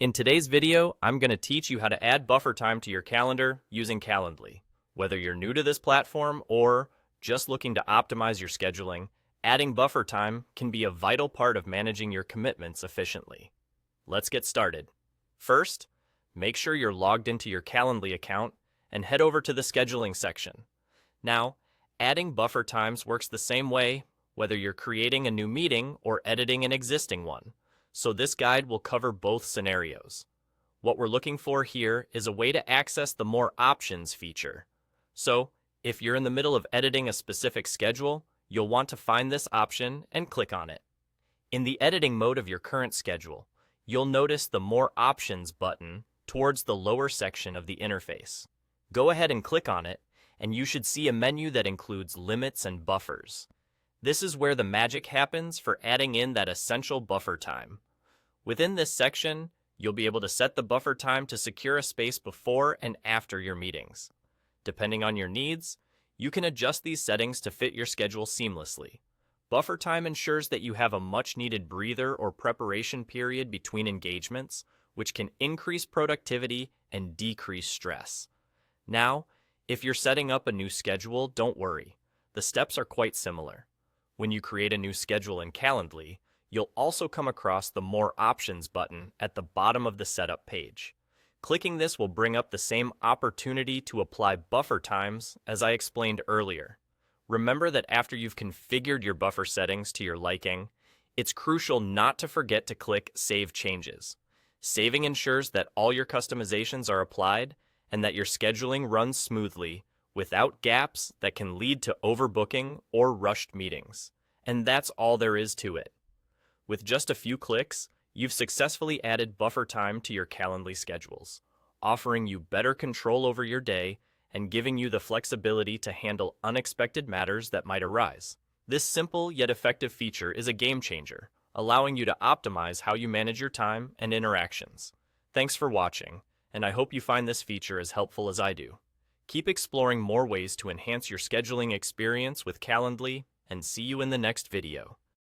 In today's video, I'm going to teach you how to add buffer time to your calendar using Calendly. Whether you're new to this platform or just looking to optimize your scheduling, adding buffer time can be a vital part of managing your commitments efficiently. Let's get started. First, make sure you're logged into your Calendly account and head over to the scheduling section. Now, adding buffer times works the same way whether you're creating a new meeting or editing an existing one. So this guide will cover both scenarios. What we're looking for here is a way to access the More Options feature. So, if you're in the middle of editing a specific schedule, you'll want to find this option and click on it. In the editing mode of your current schedule, you'll notice the More Options button towards the lower section of the interface. Go ahead and click on it, and you should see a menu that includes limits and buffers. This is where the magic happens for adding in that essential buffer time. Within this section, you'll be able to set the buffer time to secure a space before and after your meetings. Depending on your needs, you can adjust these settings to fit your schedule seamlessly. Buffer time ensures that you have a much-needed breather or preparation period between engagements, which can increase productivity and decrease stress. Now, if you're setting up a new schedule, don't worry. The steps are quite similar. When you create a new schedule in Calendly, you'll also come across the More Options button at the bottom of the setup page. Clicking this will bring up the same opportunity to apply buffer times as I explained earlier. Remember that after you've configured your buffer settings to your liking, it's crucial not to forget to click Save Changes. Saving ensures that all your customizations are applied and that your scheduling runs smoothly without gaps that can lead to overbooking or rushed meetings. And that's all there is to it. With just a few clicks, you've successfully added buffer time to your Calendly schedules, offering you better control over your day and giving you the flexibility to handle unexpected matters that might arise. This simple yet effective feature is a game changer, allowing you to optimize how you manage your time and interactions. Thanks for watching, and I hope you find this feature as helpful as I do. Keep exploring more ways to enhance your scheduling experience with Calendly, and see you in the next video.